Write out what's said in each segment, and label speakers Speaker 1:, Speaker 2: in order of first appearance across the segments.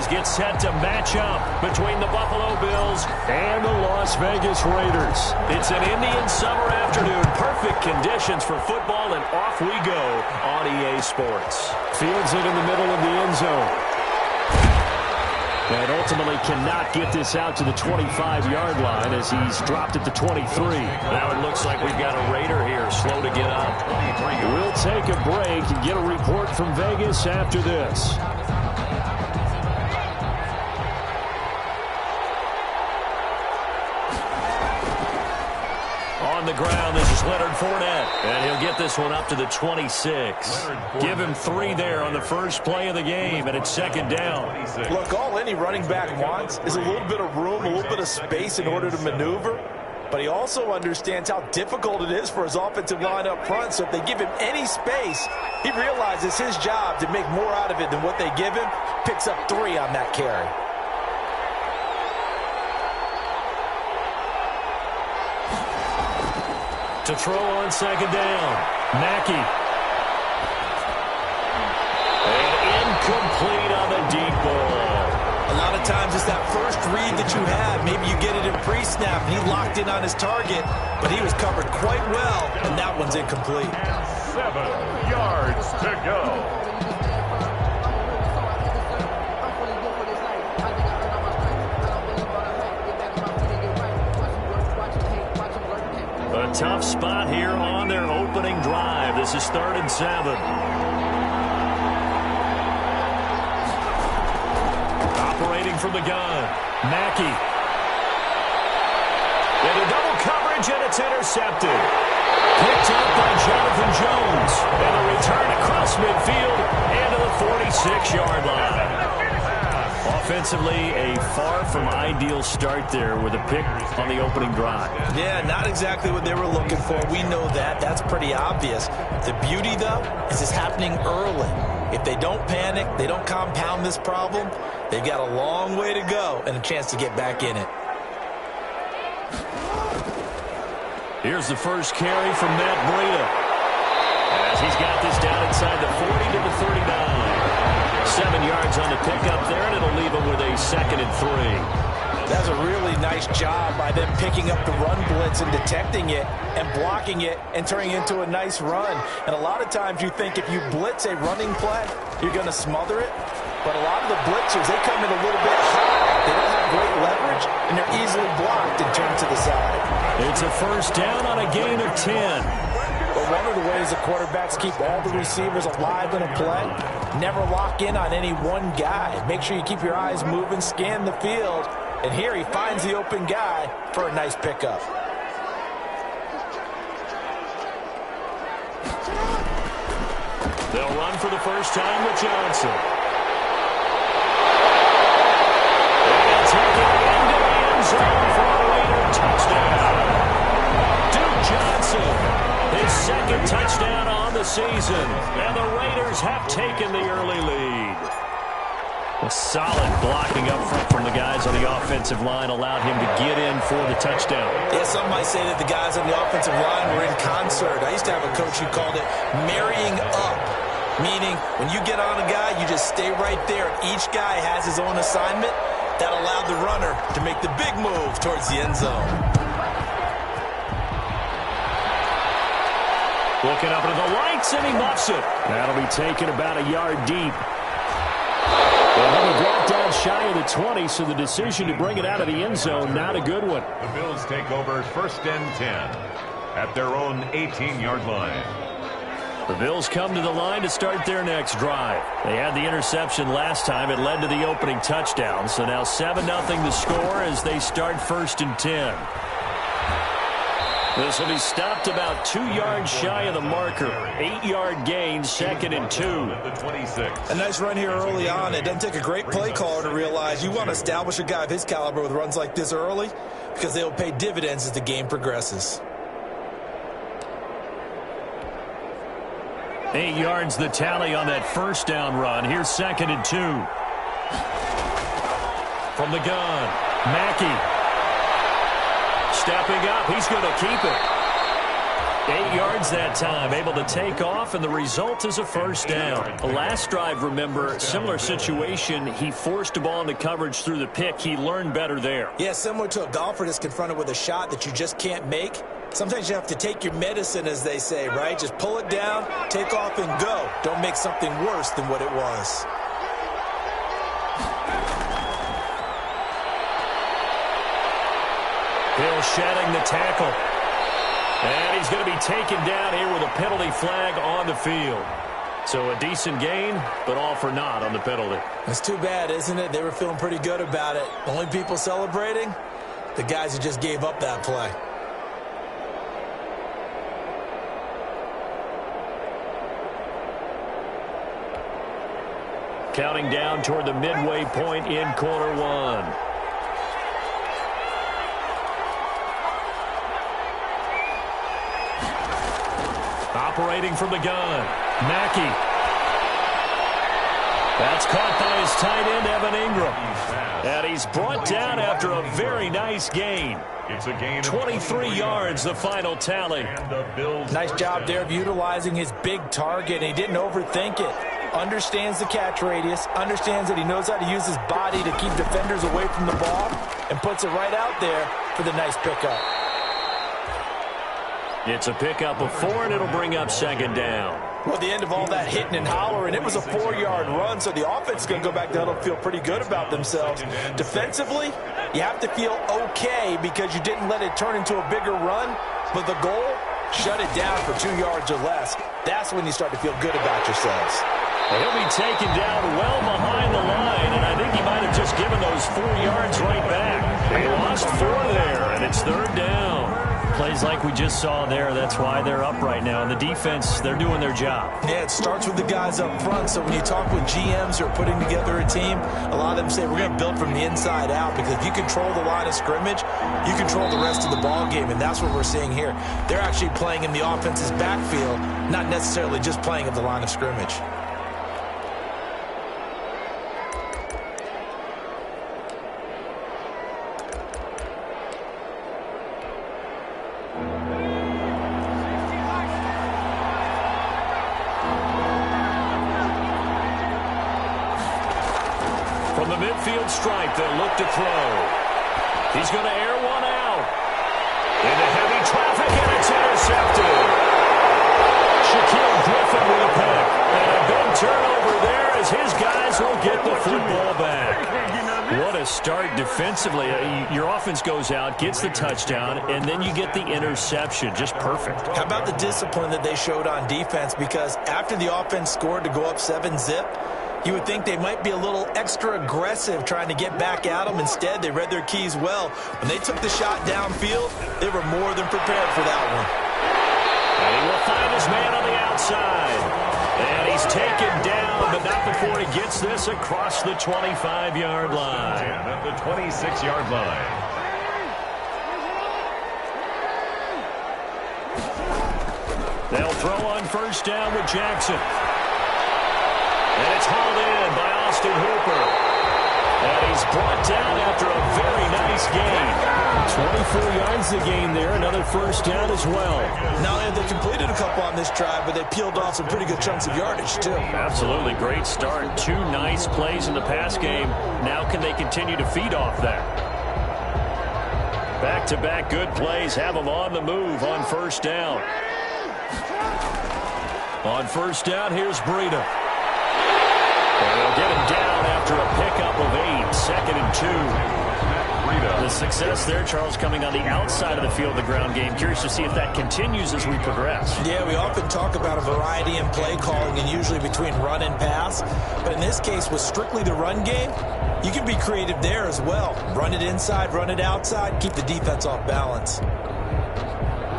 Speaker 1: series get set to match up between the Buffalo Bills and the Las Vegas Raiders. It's an Indian summer afternoon. Perfect conditions for football, and off we go on EA Sports. Fields it in the middle of the end zone. And ultimately cannot get this out to the 25-yard line as he's dropped at the 23. Now it looks like we've got a Raider here, slow to get up. We'll take a break and get a report from Vegas after this. On the ground, this is Leonard Fournette, and he'll get this one up to the 26. Give him 3 there on the first play of the game, and it's second down.
Speaker 2: Look, all any running back wants is a little bit of room, a little bit of space in order to maneuver, but he also understands how difficult it is for his offensive line up front, so if they give him any space, he realizes his job to make more out of it than what they give him, picks up 3 on that carry.
Speaker 1: To throw on second down, Mackey. And incomplete on the deep ball.
Speaker 2: A lot of times it's that first read that you have. Maybe you get it in pre-snap, and he locked in on his target, but he was covered quite well, and that one's incomplete.
Speaker 3: 7 yards to go.
Speaker 1: A tough spot here on their opening drive. This is 3rd and 7. Operating from the gun, Mackey. Into double coverage, and it's intercepted. Picked up by Jonathan Jones. And the return across midfield and to the 46-yard line. Offensively, a far from ideal start there with a pick on the opening drive.
Speaker 2: Yeah, not exactly what they were looking for. We know that. That's pretty obvious. The beauty, though, is it's happening early. If they don't panic, they don't compound this problem, they've got a long way to go and a chance to get back in it.
Speaker 1: Here's the first carry from Matt Breida, as he's got this down inside the 40 to the 39. 7 yards on the pickup there, and it'll leave him with a 2nd and 3.
Speaker 2: That's a really nice job by them picking up the run blitz and detecting it and blocking it and turning it into a nice run. And a lot of times you think if you blitz a running play, you're going to smother it. But a lot of the blitzers, they come in a little bit high. They don't have great leverage, and they're easily blocked and turned to the side.
Speaker 1: It's a first down on a gain of 10.
Speaker 2: But one of the ways the quarterbacks keep all the receivers alive in a play, never lock in on any one guy. Make sure you keep your eyes moving, scan the field. And here he finds the open guy for a nice pickup.
Speaker 1: They'll run for the first time with Johnson. And take it into the end zone for a Raider touchdown. Duke Johnson, his 2nd touchdown on the season. And the Raiders have taken the early lead. A solid blocking up front from the guys on the offensive line allowed him to get in for the touchdown.
Speaker 2: Yeah, some might say that the guys on the offensive line were in concert. I used to have a coach who called it marrying up, meaning when you get on a guy, you just stay right there. Each guy has his own assignment. That allowed the runner to make the big move towards the end zone.
Speaker 1: Looking up into the lights, and he muffs it. That'll be taken about a yard deep. Well, he dropped down shy of the 20, so the decision to bring it out of the end zone, not a good one.
Speaker 3: The Bills take over 1st and 10 at their own 18-yard line.
Speaker 1: The Bills come to the line to start their next drive. They had the interception last time. It led to the opening touchdown. So now 7-0 the score as they start 1st and 10. This will be stopped about 2 yards shy of the marker. 8-yard gain, 2nd and 2.
Speaker 2: A nice run here early on. It doesn't take a great play caller to realize you want to establish a guy of his caliber with runs like this early because they will pay dividends as the game progresses.
Speaker 1: 8 yards the tally on that first down run. Here's 2nd and 2. From the gun, Mackey. Stepping up, he's going to keep it. 8 yards that time, able to take off, and the result is a first down. The last drive, remember, similar situation. He forced a ball into coverage through the pick. He learned better there.
Speaker 2: Yeah, similar to a golfer that's confronted with a shot that you just can't make. Sometimes you have to take your medicine, as they say, right? Just pull it down, take off, and go. Don't make something worse than what it was.
Speaker 1: Hill shedding the tackle. And he's going to be taken down here with a penalty flag on the field. So a decent gain, but all for naught on the penalty.
Speaker 2: It's too bad, isn't it? They were feeling pretty good about it. Only people celebrating? The guys who just gave up that play.
Speaker 1: Counting down toward the midway point in quarter one. Operating from the gun, Mackey. That's caught by his tight end, Evan Ingram. And he's brought down after a very nice gain.
Speaker 3: It's a gain of
Speaker 1: 23 yards, the final tally.
Speaker 2: Nice job there of utilizing his big target. He didn't overthink it. Understands the catch radius, understands that he knows how to use his body to keep defenders away from the ball, and puts it right out there for the nice pickup.
Speaker 1: It's a pickup of 4, and it'll bring up second down.
Speaker 2: Well, at the end of all that hitting and hollering, it was a 4-yard run, so the offense is going to go back down and feel pretty good about themselves. Defensively, you have to feel okay because you didn't let it turn into a bigger run, but the goal, shut it down for 2 yards or less. That's when you start to feel good about yourselves.
Speaker 1: Well, he'll be taken down well behind the line, and I think he might have just given those 4 yards right back. They lost 4 there, and it's third down. Plays like we just saw there, that's why they're up right now. And the defense, they're doing their job.
Speaker 2: Yeah, it starts with the guys up front. So when you talk with GMs who are putting together a team, a lot of them say we're going to build from the inside out, because if you control the line of scrimmage, you control the rest of the ball game, and that's what we're seeing here. They're actually playing in the offense's backfield, not necessarily just playing at the line of scrimmage.
Speaker 1: From the midfield stripe, they'll look to throw. He's going to air one out. Into heavy traffic, and it's intercepted. Shaquille Griffin with a pick. And a big turnover there as his guys will get the football back. What a start defensively. Your offense goes out, gets the touchdown, and then you get the interception. Just perfect.
Speaker 2: How about the discipline that they showed on defense? Because after the offense scored to go up 7-zip, you would think they might be a little extra aggressive trying to get back at them. Instead, they read their keys well. When they took the shot downfield, they were more than prepared for that one.
Speaker 1: And he will find his man on the outside. And he's taken down, but not before he gets this across the 25-yard line.
Speaker 3: At the 26-yard line.
Speaker 1: They'll throw on first down with Jackson. And it's hauled in by Austin Hooper. And he's brought down after a very nice gain. 24 yards to gain there. Another first down as well.
Speaker 2: Not only have they completed a couple on this drive, but they peeled off some pretty good chunks of yardage, too.
Speaker 1: Absolutely. Great start. 2 nice plays in the pass game. Now can they continue to feed off that? Back-to-back good plays have them on the move on first down. On first down, here's Breida. And they'll get him down after a pickup of 8, 2nd and 2. The success there, Charles, coming on the outside of the field, the ground game. Curious to see if that continues as we progress.
Speaker 2: Yeah, we often talk about a variety in play calling, and usually between run and pass. But in this case, with strictly the run game, you can be creative there as well. Run it inside, run it outside, keep the defense off balance.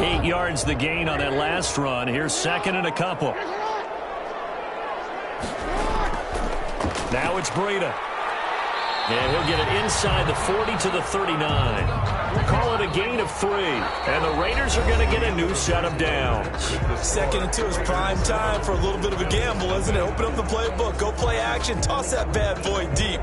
Speaker 1: 8 yards the gain on that last run. Here's 2nd and a couple. Now it's Breida. And he'll get it inside the 40 to the 39. Call it a gain of 3. And the Raiders are going to get a new set of downs.
Speaker 2: 2nd and 2 is prime time for a little bit of a gamble, isn't it? Open up the playbook, go play action, toss that bad boy deep.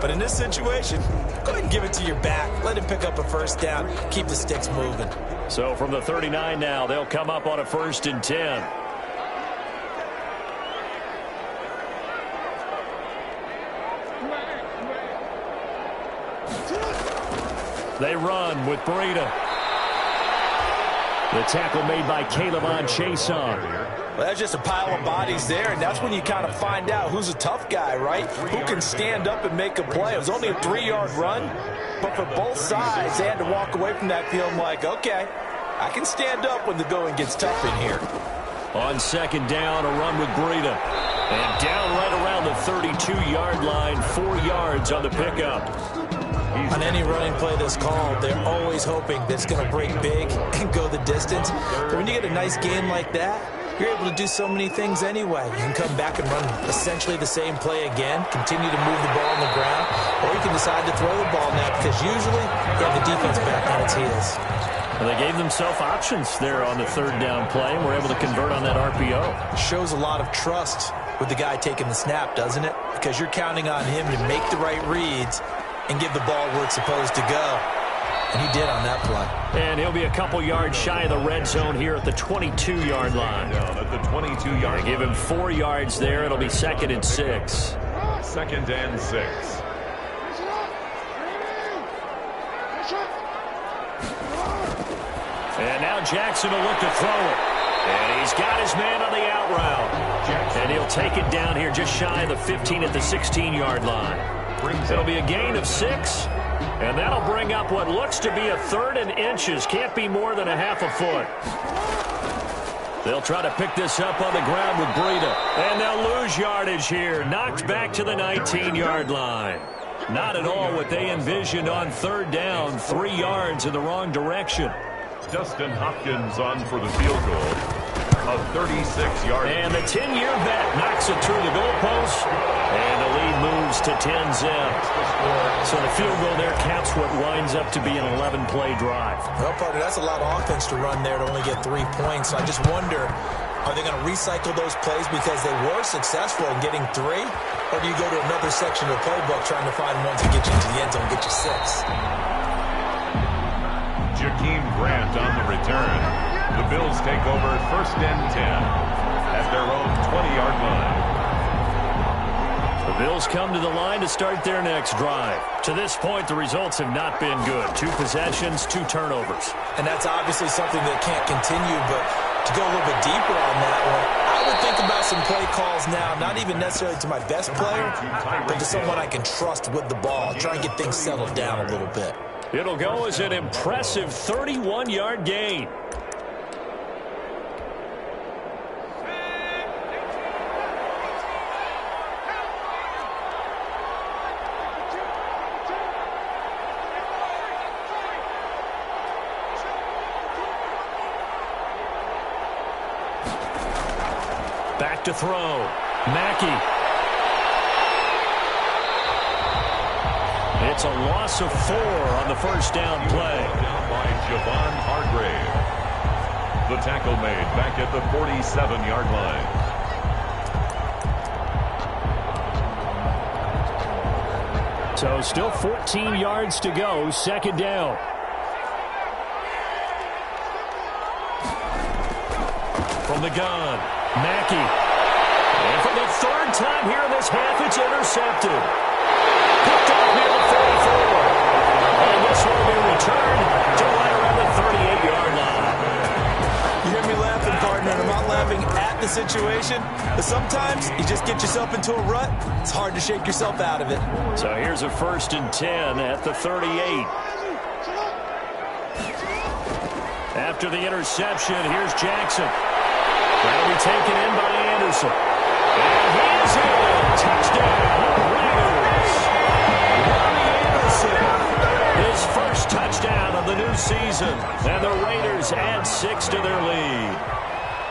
Speaker 2: But in this situation, go ahead and give it to your back. Let him pick up a first down. Keep the sticks moving.
Speaker 1: So from the 39 now, they'll come up on a 1st and 10. They run with Breida. The tackle made by Caleb Chason.
Speaker 2: Well, that's just a pile of bodies there, and that's when you kind of find out who's a tough guy, right? Who can stand up and make a play. It was only a 3-yard run, but for both sides, they had to walk away from that field like, okay, I can stand up when the going gets tough in here.
Speaker 1: On 2nd down, a run with Breida. And down right around the 32-yard line, 4 yards on the pickup.
Speaker 2: On any running play that's called, they're always hoping that it's going to break big and go the distance. But when you get a nice gain like that, you're able to do so many things anyway. You can come back and run essentially the same play again, continue to move the ball on the ground, or you can decide to throw the ball now because usually you have the defense back on its heels.
Speaker 1: Well, they gave themselves options there on the 3rd down play and were able to convert on that RPO.
Speaker 2: Shows a lot of trust with the guy taking the snap, doesn't it? Because you're counting on him to make the right reads and give the ball where it's supposed to go. And he did on that play.
Speaker 1: And he'll be a couple yards shy of the red zone here at the 22-yard line.
Speaker 3: Down at the 22-yard line.
Speaker 1: Give him 4 yards there. It'll be 2nd and 6.
Speaker 3: 2nd and 6.
Speaker 1: And now Jackson will look to throw it. And he's got his man on the out route. And he'll take it down here just shy of the 15 at the 16-yard line. It'll be a gain of 6. And that'll bring up what looks to be a 3rd and inches. Can't be more than a half a foot. They'll try to pick this up on the ground with Breida. And they'll lose yardage here. Knocked back to the 19-yard line. Not at all what they envisioned on 3rd down. 3 yards in the wrong direction.
Speaker 3: Dustin Hopkins on for the field goal. A 36-yard.
Speaker 1: And the 10-year vet knocks it through the goalpost. And the lead moves to 10-zip. So the field goal there caps what winds up to be an 11-play drive.
Speaker 2: Well, partner, that's a lot of offense to run there to only get 3 points. I just wonder, are they going to recycle those plays because they were successful in getting 3? Or do you go to another section of the playbook trying to find ones that get you into the end zone and get you 6?
Speaker 3: Jakeem Grant on the return. The Bills take over 1st and 10 at their own 20-yard line.
Speaker 1: The Bills come to the line to start their next drive. To this point, the results have not been good. 2 possessions, 2 turnovers.
Speaker 2: And that's obviously something that can't continue, but to go a little bit deeper on that one, I would think about some play calls now, not even necessarily to my best player, but to someone I can trust with the ball. Try and get things settled down a little bit.
Speaker 1: It'll go as an impressive 31-yard gain. Back to throw. Mackey. It's a loss of 4 on the 1st down play.
Speaker 3: Down by Javon Hargrave. The tackle made back at the 47-yard line.
Speaker 1: So still 14 yards to go. 2nd down. From the gun, Mackey. And for the 3rd time here in this half, it's intercepted. Picked up near the 44. And this will be returned to right around the 38-yard line.
Speaker 2: You hear me laughing, partner, and I'm not laughing at the situation, but sometimes you just get yourself into a rut. It's hard to shake yourself out of it.
Speaker 1: So here's a 1st and 10 at the 38. After the interception, here's Jackson. That'll be taken in by Anderson. And he is in. Touchdown, Raiders. Ronnie Anderson. His first touchdown of the new season. And the Raiders add 6 to their lead.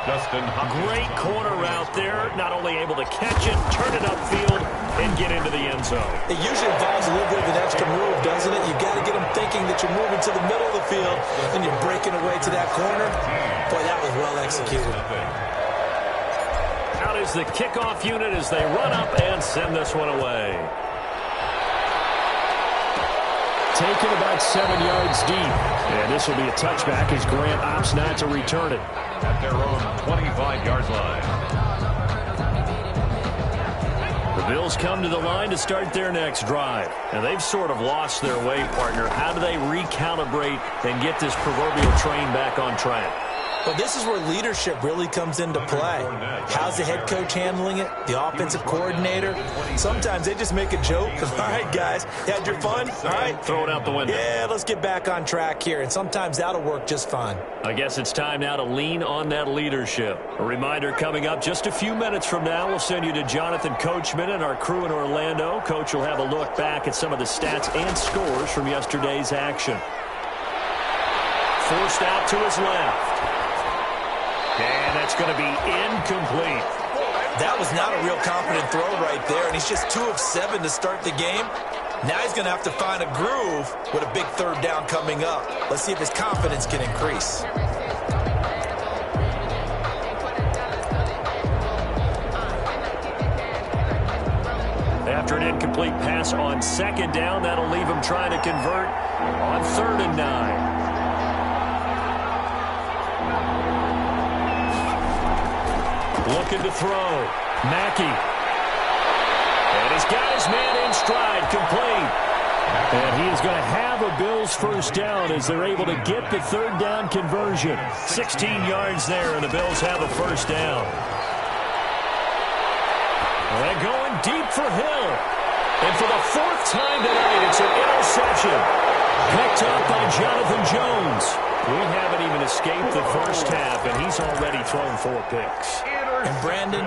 Speaker 3: Dustin Hopkins.
Speaker 1: Great corner route there. Not only able to catch it, turn it upfield, and get into the end zone.
Speaker 2: It usually involves a little bit of an extra move, doesn't it? You've got to get them thinking that you're moving to the middle of the field and you're breaking away to that corner. Boy, that was well executed.
Speaker 1: Out is the kickoff unit as they run up and send this one away. taken about 7 yards deep. And this will be a touchback as Grant opts not to return it.
Speaker 3: At their own 25-yard line.
Speaker 1: The Bills come to the line to start their next drive. And they've sort of lost their way, partner. How do they recalibrate and get this proverbial train back on track?
Speaker 2: Well, this is where leadership really comes into play. How's the head coach handling it? The offensive coordinator? Sometimes they just make a joke. All right, guys, you had your fun? All right.
Speaker 1: Throw it out the window.
Speaker 2: Yeah, let's get back on track here. And sometimes that'll work just fine.
Speaker 1: I guess it's time now to lean on that leadership. A reminder coming up just a few minutes from now. We'll send you to Jonathan Coachman and our crew in Orlando. Coach will have a look back at some of the stats and scores from yesterday's action. Forced out to his left. And that's going to be incomplete.
Speaker 2: That was not a real confident throw right there, and he's just 2 of 7 to start the game. Now he's going to have to find a groove with a big third down coming up. Let's see if his confidence can increase.
Speaker 1: After an incomplete pass on second down, that'll leave him trying to convert on 3rd and 9. Looking to throw. Mackey. And he's got his man in stride, complete. And he is going to have a Bills first down as they're able to get the 3rd down conversion. 16 yards there, and the Bills have a first down. And going deep for Hill. And for the 4th time tonight, it's an interception. Picked up by Jonathan Jones. We haven't even escaped the first half, and he's already thrown 4 picks.
Speaker 2: And Brandon,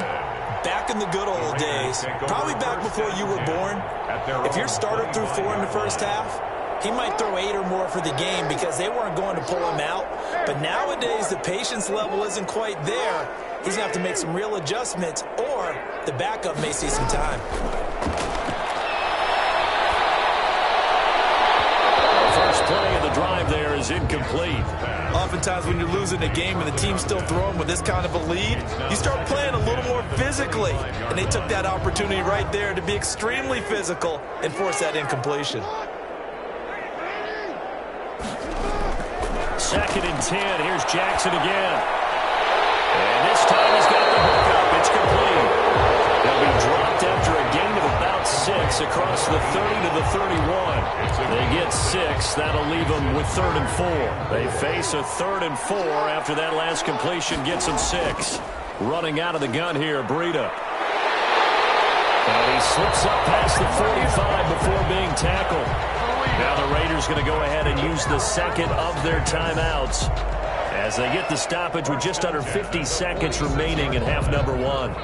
Speaker 2: back in the good old days, probably back before you were born, if your starter threw 4 in the first half, he might throw 8 or more for the game because they weren't going to pull him out. But nowadays, the patience level isn't quite there. He's going to have to make some real adjustments, or the backup may see some time.
Speaker 1: The first play of the drive there is incomplete.
Speaker 2: Oftentimes when you're losing a game and the team's still throwing with this kind of a lead, you start playing a little more physically. And they took that opportunity right there to be extremely physical and force that incompletion.
Speaker 1: 2nd and 10. Here's Jackson again. And this time he's got the hookup. It's complete. He'll be dropped after a gain of about 6 across the 30 to the 31. They get 6. That'll leave them with 3rd and 4. They face a 3rd and 4 after that last completion gets them 6. Running out of the gun here, Breida. And he slips up past the 45 before being tackled. Now the Raiders going to go ahead and use the 2nd of their timeouts as they get the stoppage with just under 50 seconds remaining in half number 1.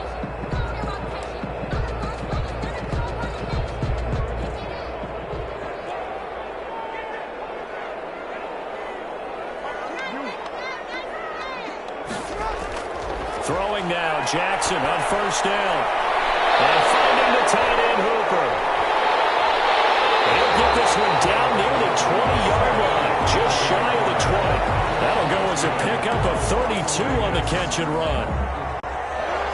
Speaker 1: Throwing now, Jackson on 1st down. And finding the tight end, Hooper. He'll get this one down near the 20-yard line, just shy of the 20. That'll go as a pickup of 32 on the catch and run.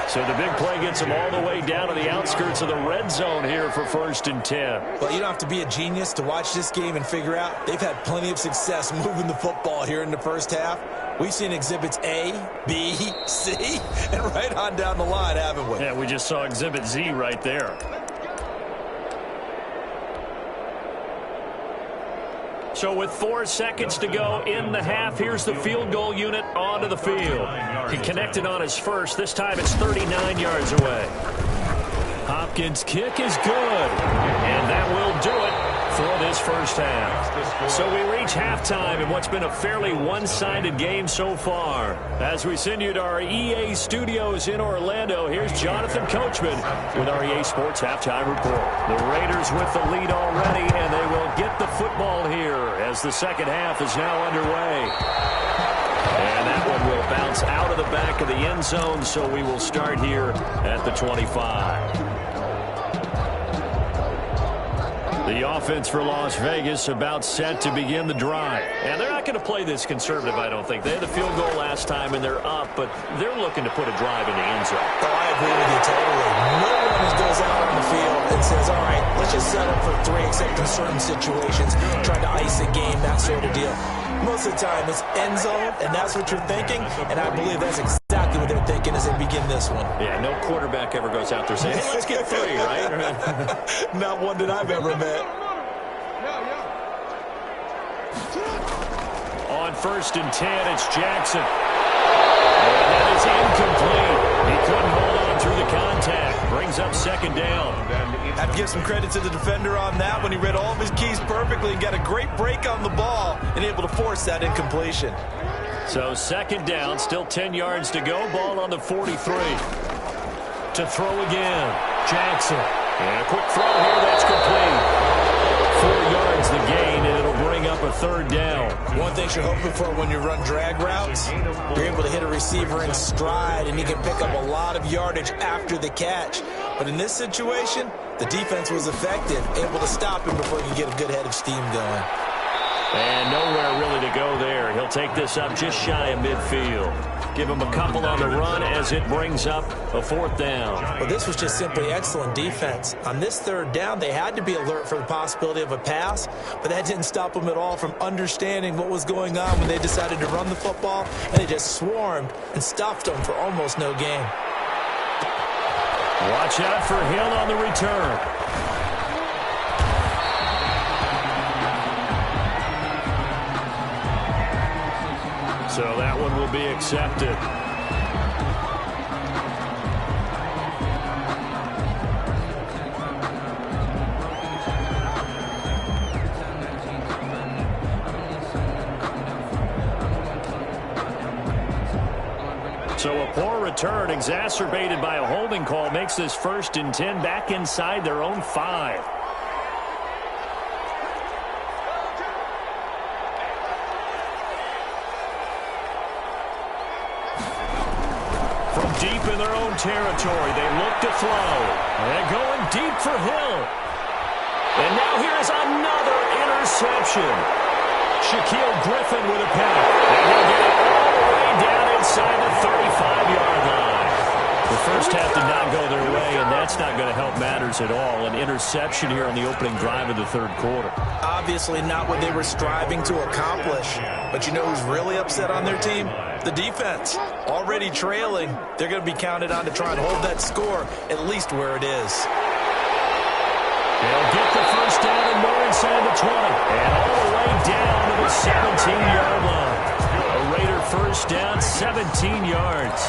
Speaker 1: So the big play gets them all the way down to the outskirts of the red zone here for 1st and 10.
Speaker 2: Well, you don't have to be a genius to watch this game and figure out they've had plenty of success moving the football here in the first half. We've seen exhibits A, B, C, and right on down the line, haven't we?
Speaker 1: Yeah, we just saw exhibit Z right there. So with 4 seconds to go in the half, here's the field goal unit onto the field. He connected on his first. This time it's 39 yards away. Hopkins' kick is good. And that will do it for this first half. So we reach halftime in what's been a fairly one-sided game so far. As we send you to our EA studios in Orlando, here's Jonathan Coachman with our EA Sports Halftime Report. The Raiders with the lead already, and they will get the football here as the second half is now underway. And that one will bounce out of the back of the end zone, so we will start here at the 25. The offense for Las Vegas about set to begin the drive. And they're not going to play this conservative, I don't think. They had the field goal last time, and they're up, but they're looking to put a drive in the end zone.
Speaker 2: Oh, I agree with you totally. No defenders goes out on the field and says, all right, let's just set up for 3, except in certain situations, try to ice a game, that sort of deal. Most of the time, it's end zone, and that's what you're thinking, and I believe that's exactly what they're thinking as they begin this one.
Speaker 1: Yeah, no quarterback ever goes out there saying, hey, let's get 3, right?
Speaker 2: Not one that I've ever met.
Speaker 1: On 1st and 10, it's Jackson. And that is incomplete. He couldn't hold on through the contact. Brings up 2nd down.
Speaker 2: I have to give some credit to the defender on that when he read all of his keys perfectly and got a great break on the ball and able to force that incompletion.
Speaker 1: So 2nd down, still 10 yards to go. Ball on the 43. To throw again, Jackson. And a quick throw here, that's complete. 4 yards the gain, and it'll bring up a 3rd down.
Speaker 2: One thing you're hoping for when you run drag routes, you're able to hit a receiver in stride, and he can pick up a lot of yardage after the catch. But in this situation, the defense was effective, able to stop him before he could get a good head of steam going.
Speaker 1: And nowhere really to go there. He'll take this up just shy of midfield. Give him a couple on the run as it brings up a 4th down.
Speaker 2: Well, this was just simply excellent defense. On this 3rd down, they had to be alert for the possibility of a pass, but that didn't stop them at all from understanding what was going on when they decided to run the football, and they just swarmed and stuffed them for almost no gain.
Speaker 1: Watch out for Hill on the return. So that one will be accepted. So a poor return exacerbated by a holding call makes this 1st and 10 back inside their own 5. From deep in their own territory, they look to throw. And going deep for Hill. And now here is another interception. Shaquille Griffin with a penalty. And he'll get it all the way down inside the 35-yard line. The first half did not go their way, and that's not going to help matters at all. An interception here on the opening drive of the 3rd quarter.
Speaker 2: Obviously not what they were striving to accomplish. But you know who's really upset on their team? The defense. Already trailing. They're going to be counted on to try and hold that score at least where it is.
Speaker 1: They'll get the 1st down and more inside the 20. And all the way down to the 17-yard line. A Raider 1st down, 17 yards.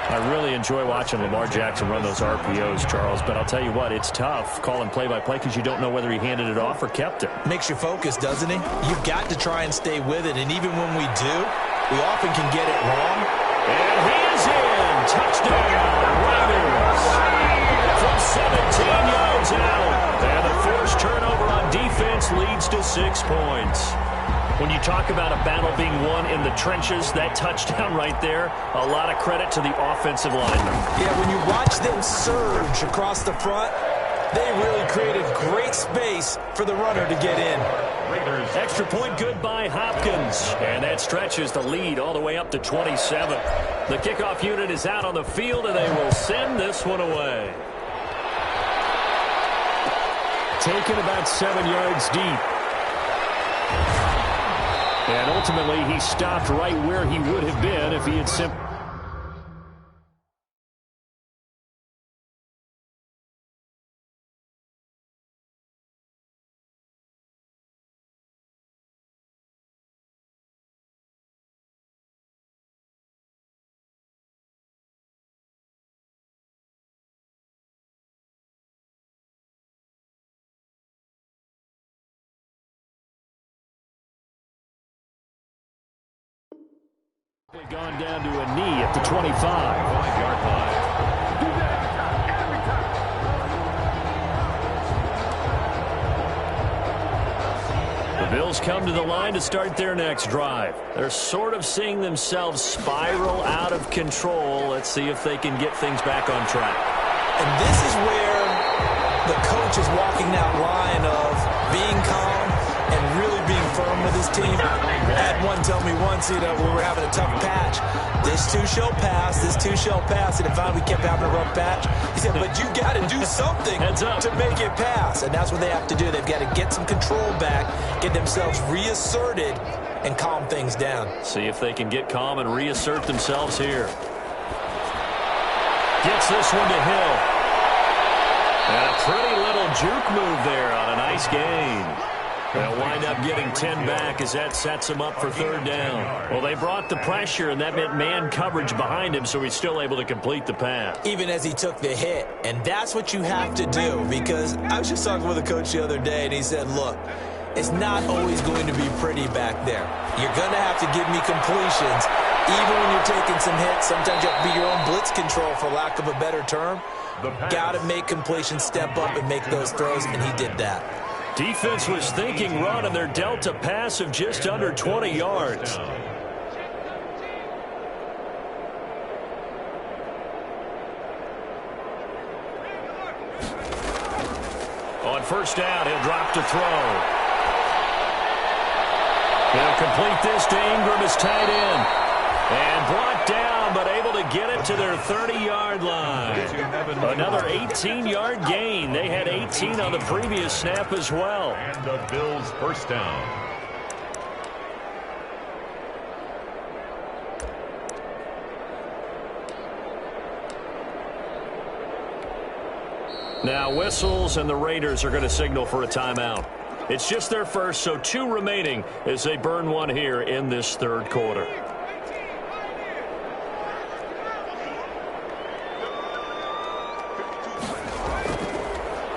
Speaker 1: I really enjoy watching Lamar Jackson run those RPOs, Charles, but I'll tell you what, it's tough calling play-by-play because you don't know whether he handed it off or kept it.
Speaker 2: Makes you focus, doesn't he? You've got to try and stay with it, and even when we do, we often can get it wrong.
Speaker 1: And he is in. Touchdown, Raiders. From 17 yards out. And the forced turnover on defense leads to 6 points. When you talk about a battle being won in the trenches, that touchdown right there, a lot of credit to the offensive linemen.
Speaker 2: Yeah, when you watch them surge across the front, they really created great space for the runner to get in.
Speaker 1: Extra point good by Hopkins. And that stretches the lead all the way up to 27. The kickoff unit is out on the field, and they will send this one away. Taken about 7 yards deep. And ultimately, he stopped right where he would have been if he had simply... gone down to a knee at the 25-yard line. The Bills come to the line to start their next drive. They're sort of seeing themselves spiral out of control. Let's see if they can get things back on track.
Speaker 2: And this is where the coach is walking that line of being calm and really being firm with his team. At had one tell me once, you know, we were having a tough patch. This too shall pass, this too shall pass. And finally we kept having a rough patch. He said, but you got to do something to make it pass. And that's what they have to do. They've got to get some control back, get themselves reasserted, and calm things down.
Speaker 1: See if they can get calm and reassert themselves here. Gets this one to Hill. And a pretty little juke move there on a nice gain. They'll wind up getting 10 back as that sets him up for third down. Well, they brought the pressure, and that meant man coverage behind him, so he's still able to complete the pass.
Speaker 2: Even as he took the hit. And that's what you have to do, because I was just talking with a coach the other day, and he said, look, it's not always going to be pretty back there. You're going to have to give me completions. Even when you're taking some hits, sometimes you have to be your own blitz control, for lack of a better term. Got to make completions, step up, and make those throws, and he did that.
Speaker 1: Defense was thinking run, and they're dealt a pass of just under 20 yards. On first down, he'll drop to throw. He'll complete this to Ingram as tight end. And brought down, but able to get it to their 30-yard line. Another 18-yard gain. They had 18 on the previous snap as well.
Speaker 3: And the Bills first down.
Speaker 1: Now whistles, and the Raiders are going to signal for a timeout. It's just their first, so 2 remaining as they burn one here in this third quarter.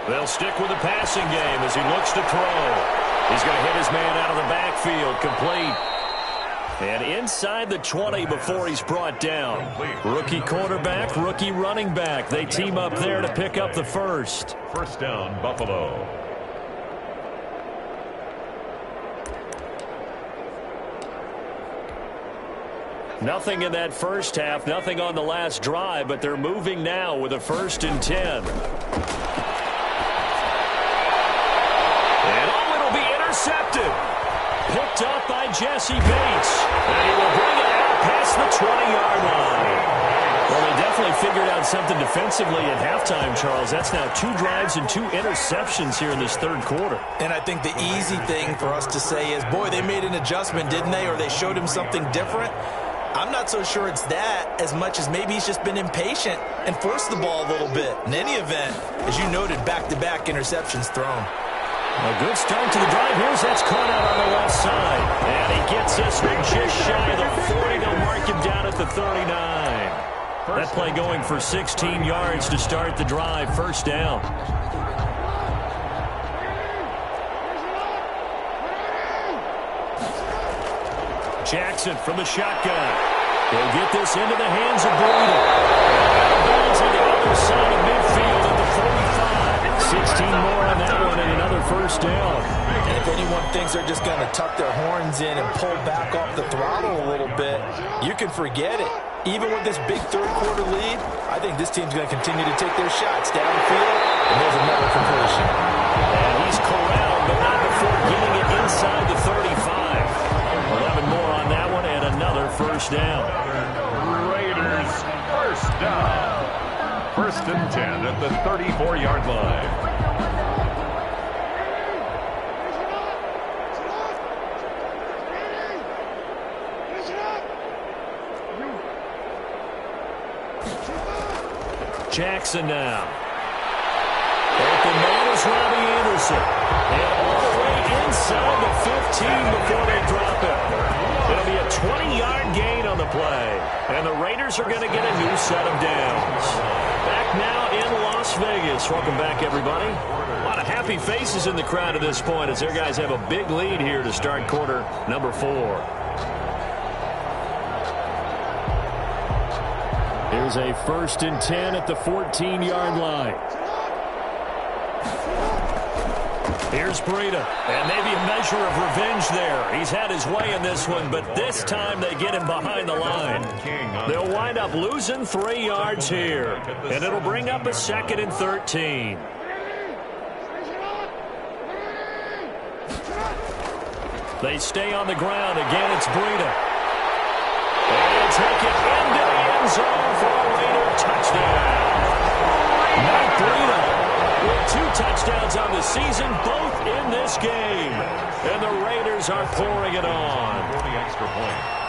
Speaker 1: They'll stick with the passing game as he looks to throw. He's going to hit his man out of the backfield, complete. And inside the 20 before he's brought down. Rookie quarterback, rookie running back. They team up there to pick up the first.
Speaker 3: First down, Buffalo.
Speaker 1: Nothing in that first half, nothing on the last drive, but they're moving now with a 1st and 10. Intercepted. Picked up by Jesse Bates. And he will bring it out past the 20-yard line. Well, they definitely figured out something defensively at halftime, Charles. That's now 2 drives and 2 interceptions here in this third quarter.
Speaker 2: And I think the easy thing for us to say is, boy, they made an adjustment, didn't they? Or they showed him something different. I'm not so sure it's that as much as maybe he's just been impatient and forced the ball a little bit. In any event, as you noted, back-to-back interceptions thrown.
Speaker 1: A good start to the drive. Here's that's caught out on the left side. And he gets this one just shy of the 40. They'll mark him down at the 39. That play going for 16 yards to start the drive. First down. Jackson from the shotgun. He'll get this into the hands of Breida. Bounds on the other side of midfield at the 45. 16 more on that one and another first down.
Speaker 2: And if anyone thinks they're just going to tuck their horns in and pull back off the throttle a little bit, you can forget it. Even with this big third quarter lead, I think this team's going to continue to take their shots downfield, and there's another completion.
Speaker 1: And he's corralled, but not before getting it inside the 35. 11 more on that one and another first down.
Speaker 3: Raiders first down. 1st and 10 at the 34-yard line.
Speaker 1: Jackson now. Open man is Robbie Anderson. And all the way inside the 15 before they drop it. It'll be a 20-yard gain on the play. And the Raiders are going to get a new set of downs. Back now in Las Vegas. Welcome back, everybody. A lot of happy faces in the crowd at this point as their guys have a big lead here to start quarter number 4. Here's a 1st and 10 at the 14-yard line. Here's Breida, and maybe a measure of revenge there. He's had his way in this one, but this time they get him behind the line. They'll wind up losing 3 yards here, and it'll bring up a 2nd and 13. They stay on the ground. Again, it's Breida. And take it into the end zone for a later touchdown. Matt Breida with 2 touchdowns on the season, both in this game. And the Raiders are pouring it on.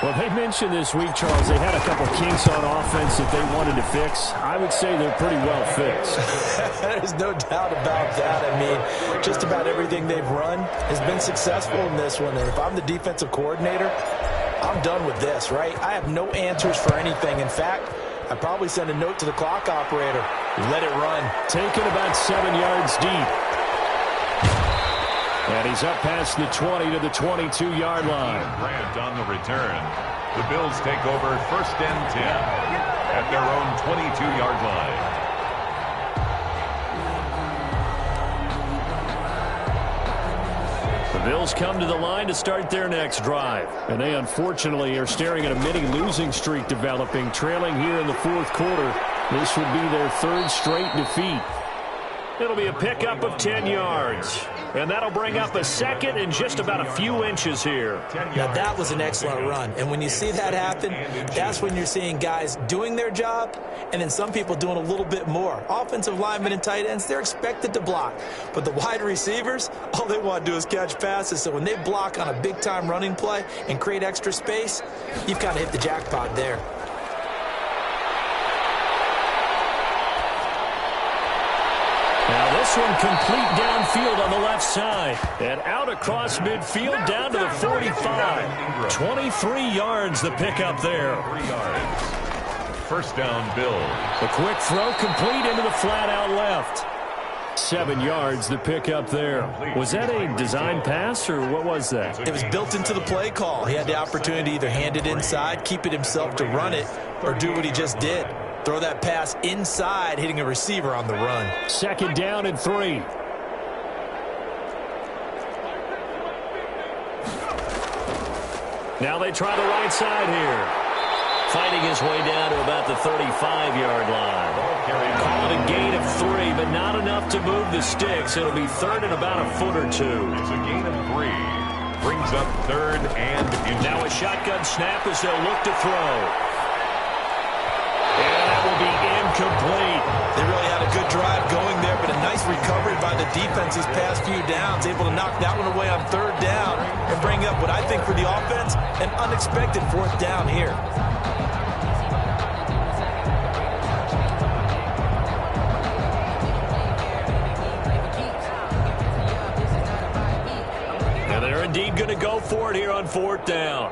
Speaker 4: Well, they mentioned this week, Charles, they had a couple kinks on offense that they wanted to fix. I would say they're pretty well fixed.
Speaker 2: There's no doubt about that. I mean, just about everything they've run has been successful in this one. And if I'm the defensive coordinator, I'm done with this, right? I have no answers for anything. In fact, I'd probably send a note to the clock operator. Let it run.
Speaker 4: Taken about 7 yards deep. And he's up past the 20 to the 22-yard line.
Speaker 3: Grant on the return. The Bills take over 1st and 10 at their own 22-yard line.
Speaker 4: The Bills come to the line to start their next drive. And they unfortunately are staring at a mini losing streak developing, trailing here in the 4th quarter. This would be their 3rd straight defeat.
Speaker 1: It'll be a pickup of 10 yards. And that'll bring up a 2nd and just about a few inches here.
Speaker 2: Now, that was an excellent run. And when you see that happen, that's when you're seeing guys doing their job and then some people doing a little bit more. Offensive linemen and tight ends, they're expected to block. But the wide receivers, all they want to do is catch passes. So when they block on a big-time running play and create extra space, you've kind of hit the jackpot there.
Speaker 1: Now this one complete downfield on the left side. And out across midfield down to the 45. 23 yards the pickup there.
Speaker 3: 3 yards. 1st down, Bills.
Speaker 1: A quick throw complete into the flat out left.
Speaker 4: 7 yards the pickup there. Was that a design pass or what was that?
Speaker 2: It was built into the play call. He had the opportunity to either hand it inside, keep it himself to run it, or do what he just did. Throw that pass inside, hitting a receiver on the run.
Speaker 4: 2nd down and 3.
Speaker 1: Now they try the right side here. Fighting his way down to about the 35-yard line. Call it a gain of 3, but not enough to move the sticks. It'll be 3rd and about a foot or 2.
Speaker 3: It's a gain of 3. Brings up 3rd and inches.
Speaker 1: Now a shotgun snap as they'll look to throw. And that will be incomplete.
Speaker 2: They really had a good drive going there, but a nice recovery by the defense these past few downs, able to knock that one away on 3rd down and bring up what I think for the offense, an unexpected 4th down here.
Speaker 1: And they're indeed going to go for it here on 4th down.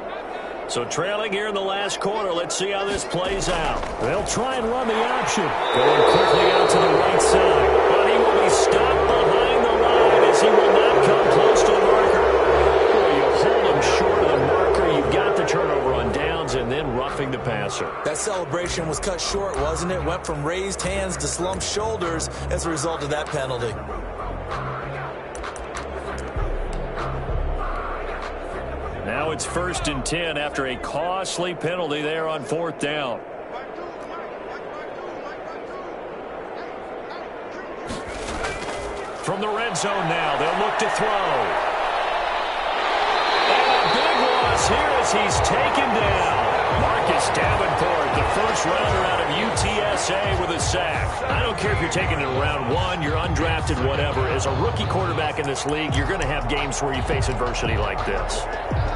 Speaker 1: So trailing here in the last quarter, let's see how this plays out.
Speaker 4: They'll try and run the option.
Speaker 1: Going quickly out to the right side. But he will be stopped behind the line as he will not come close to the marker. Boy, you hold him short of the marker. You've got the turnover on downs and then roughing the passer.
Speaker 2: That celebration was cut short, wasn't it? Went from raised hands to slumped shoulders as a result of that penalty.
Speaker 1: Now it's 1st and 10 after a costly penalty there on 4th down. From the red zone now, they'll look to throw. And a big loss here as he's taken down. Marcus Davenport, the 1st rounder out of UTSA with a sack. I don't care if you're taking it in round 1, you're undrafted, whatever. As a rookie quarterback in this league, you're going to have games where you face adversity like this.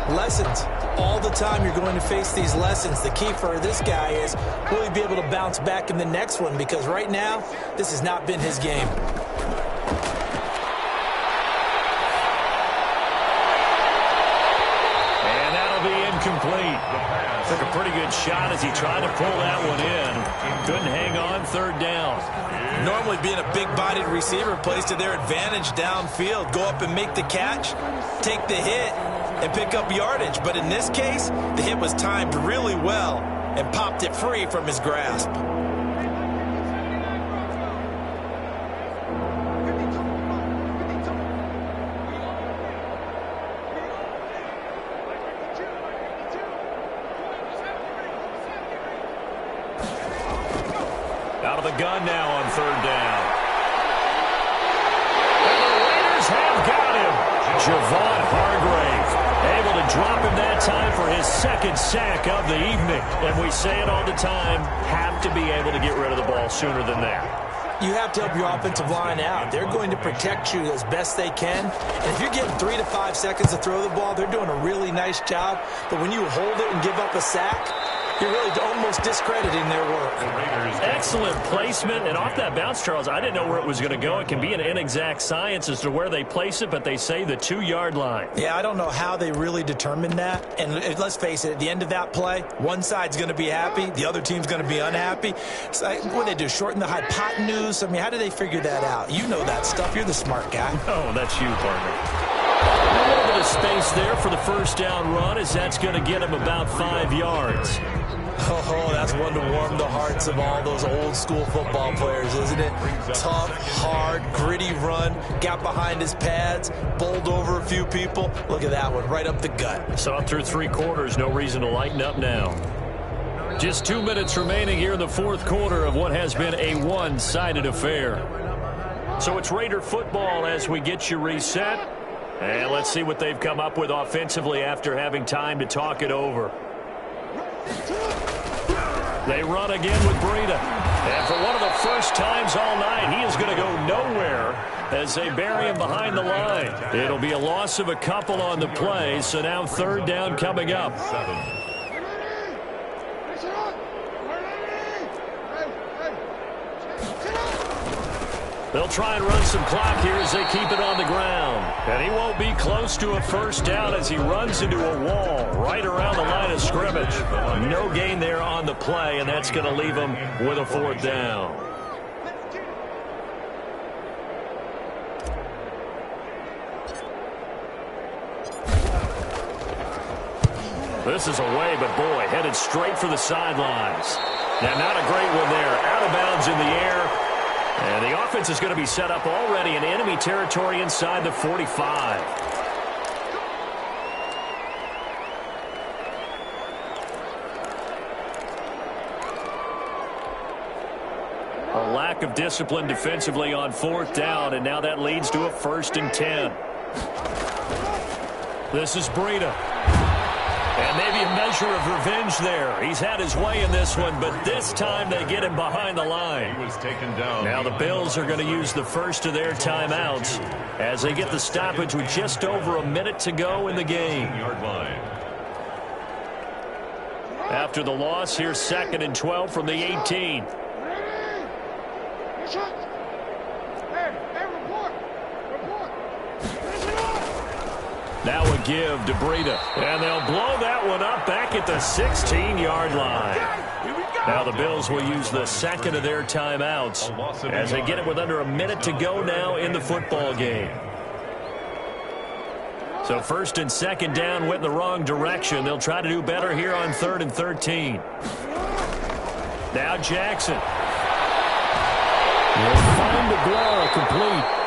Speaker 2: Lessons. All the time you're going to face these lessons. The key for this guy is, will he be able to bounce back in the next one? Because right now, this has not been his game.
Speaker 1: And that'll be incomplete. Took a pretty good shot as he tried to pull that one in. Couldn't hang on 3rd down.
Speaker 2: Normally being a big-bodied receiver plays to their advantage downfield. Go up and make the catch, take the hit, and pick up yardage. But in this case, the hit was timed really well and popped it free from his grasp.
Speaker 1: Out of the gun now on 3rd down. And the Raiders have got him. Javon Hargrave
Speaker 4: to drop him that time for his second sack of the evening. And we say it all the time, have to be able to get rid of the ball sooner than that.
Speaker 2: You have to help your offensive line out. They're going to protect you as best they can. And if you're getting 3 to 5 seconds to throw the ball, they're doing a really nice job. But when you hold it and give up a sack, you're really almost discrediting their work.
Speaker 4: Excellent placement. And off that bounce, Charles, I didn't know where it was going to go. It can be an inexact science as to where they place it, but they say the 2-yard line.
Speaker 2: Yeah, I don't know how they really determined that. And let's face it, at the end of that play, one side's going to be happy, the other team's going to be unhappy. It's like, what do they do, shorten the hypotenuse? I mean, how do they figure that out? You know that stuff. You're the smart guy.
Speaker 4: Oh, that's you, partner. A little bit of space there for the first down run, as that's going to get him about 5 yards.
Speaker 2: Oh, that's one to warm the hearts of all those old school football players, isn't it? Tough, hard, gritty run, got behind his pads, bowled over a few people. Look at that one, right up the gut.
Speaker 4: Saw through 3 quarters, no reason to lighten up now. Just 2 minutes remaining here in the fourth quarter of what has been a one-sided affair. So it's Raider football as we get you reset. And let's see what they've come up with offensively after having time to talk it over. They run again with Breida. And for one of the first times all night, he is going to go nowhere as they bury him behind the line. It'll be a loss of a couple on the play, so now third down coming up. They'll try and run some clock here as they keep it on the ground. And he won't be close to a first down as he runs into a wall right around the line of scrimmage. No gain there on the play, and that's going to leave him with a fourth down. This is away, but boy, headed straight for the sidelines. Now, not a great one there. Out of bounds in the air. And the offense is going to be set up already in enemy territory inside the 45. A lack of discipline defensively on fourth down, and now that leads to a 1st and 10. This is Breida. And maybe a measure of revenge there. He's had his way in this one, but this time they get him behind the line.
Speaker 3: He was taken down.
Speaker 4: Now the Bills are going to use the first of their timeouts as they get the stoppage with just over a minute to go in the game. After the loss, here's 2nd and 12 from the 18. Now a give to Breida. And they'll blow that one up back at the 16-yard line. Now the Bills will use the second of their timeouts as they get it with under a minute to go now in the football game. So 1st and 2nd down went in the wrong direction. They'll try to do better here on 3rd and 13. Now Jackson. Will find the blow complete.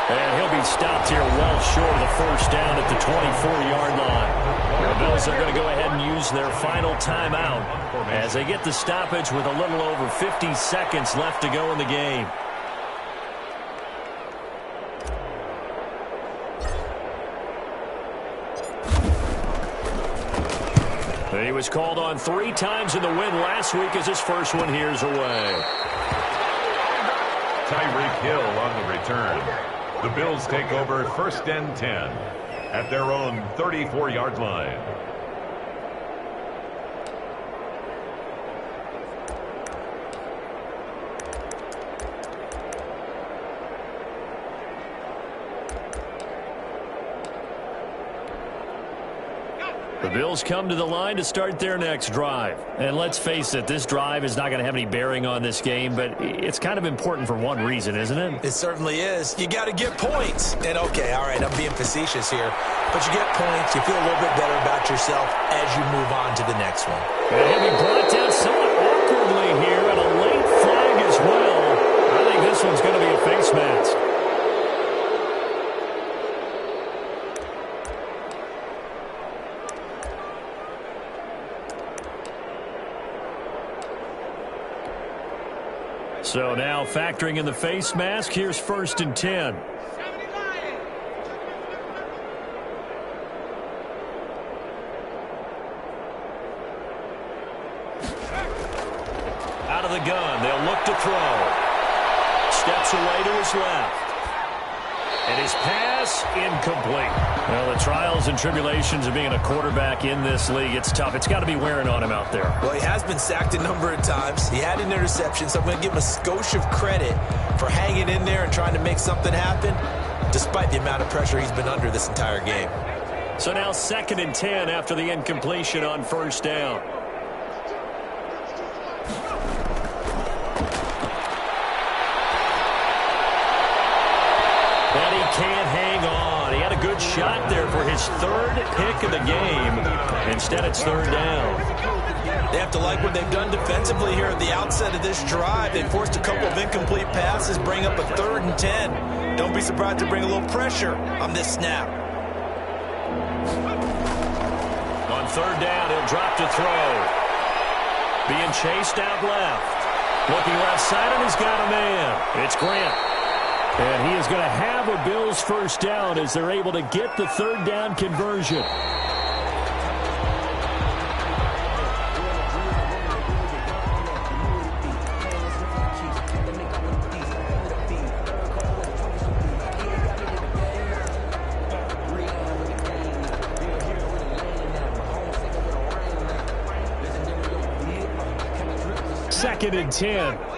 Speaker 4: And he'll be stopped here well short of the first down at the 24-yard line. The Bills are going to go ahead and use their final timeout as they get the stoppage with a little over 50 seconds left to go in the game. He was called on 3 times in the win last week as his first one here's away.
Speaker 3: Tyreek Hill on the return. The Bills take over 1st and 10 at their own 34-yard line.
Speaker 4: The Bills come to the line to start their next drive. And let's face it, this drive is not going to have any bearing on this game, but it's kind of important for one reason, isn't it?
Speaker 2: It certainly is. You got to get points. And, okay, all right, I'm being facetious here. But you get points, you feel a little bit better about yourself as you move on to the next one.
Speaker 4: And he'll be brought down somewhat awkwardly here, and a late flag as well. I think this one's going to be a face mask. So now factoring in the face mask, here's 1st and 10. out of the gun. They'll look to throw. Steps away to his left. And his pass incomplete. Well, the trials and tribulations of being a quarterback in this league, it's tough. It's got to be wearing on him out there.
Speaker 2: Well, he has been sacked a number of times. He had an interception, so I'm going to give him a skosh of credit for hanging in there and trying to make something happen, despite the amount of pressure he's been under this entire game.
Speaker 4: So now 2nd and 10 after the incompletion on first down. And he can't hang on. He had a good shot there for his 3rd pick of the game. Instead, it's 3rd down.
Speaker 2: They have to like what they've done defensively here at the outset of this drive. They forced a couple of incomplete passes, bring up a 3rd and 10. Don't be surprised to bring a little pressure on this snap.
Speaker 4: On 3rd down, he'll drop to throw. Being chased out left. Looking left side, and he's got a man. It's Grant. And he is going to have a Bills first down as they're able to get the 3rd down conversion. Second and 10.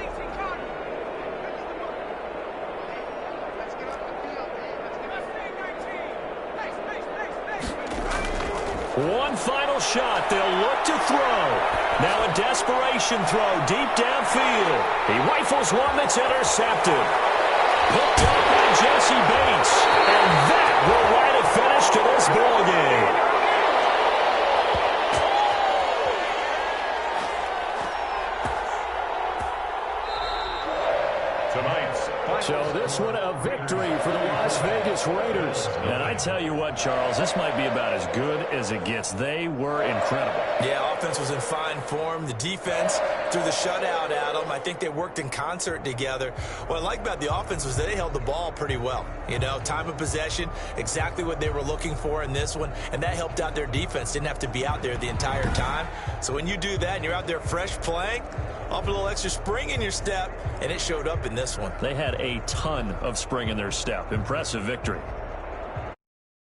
Speaker 4: One final shot. They'll look to throw. Now a desperation throw deep downfield. He rifles one that's intercepted. Hooked up by Jesse Bates. And that will write a finish to this ball game. So this one a victory for the Las Vegas Raiders. And I tell you what, Charles, this might be about as good as it gets. They were incredible.
Speaker 2: Yeah, offense was in fine form. The defense threw the shutout at them. I think they worked in concert together. What I like about the offense was they held the ball pretty well. You know, time of possession, exactly what they were looking for in this one. And that helped out their defense. Didn't have to be out there the entire time. So when you do that and you're out there fresh playing, up a little extra spring in your step, and it showed up in this one.
Speaker 4: They had a ton of spring in their step. Impressive victory.